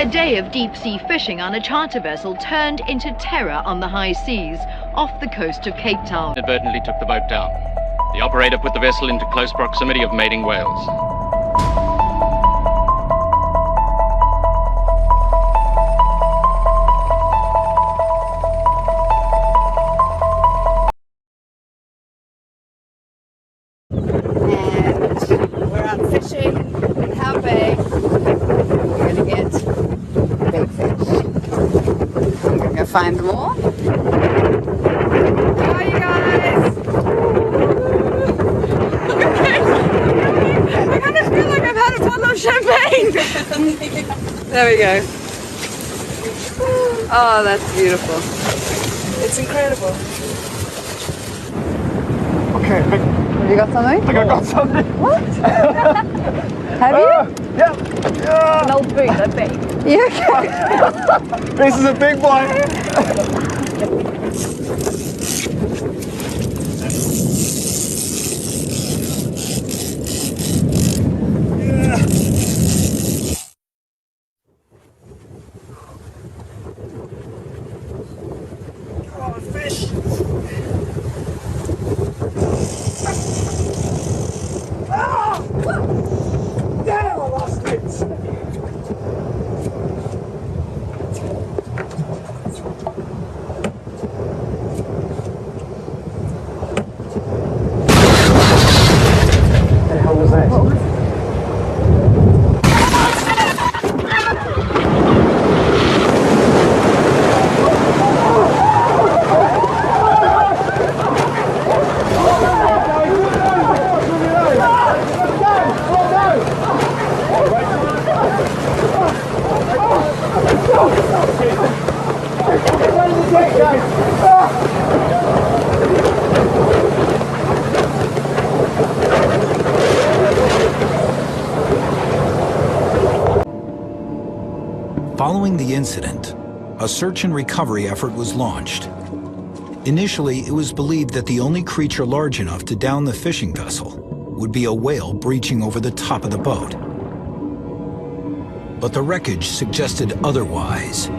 day of deep-sea fishing on a charter vessel turned into terror on the high seas off the coast of Cape Town. Inadvertently took the boat down. The operator put the vessel into close proximity of mating whales. And we're out fishing in Howe Bay. We're gonna get big fish. We're gonna go find them all. How are you guys? I kind of feel like I've had a bottle of champagne. There we go. Oh, that's beautiful. It's incredible. Okay, Have you got something? I think I got something. What? Have you? Yeah. An old boot, I bet. Yeah. This is a big one. Oh, fish. Ah! Damn, I lost it. What the hell was that? Following the incident, a search and recovery effort was launched. Initially, it was believed that the only creature large enough to down the fishing vessel would be a whale breaching over the top of the boat. But the wreckage suggested otherwise.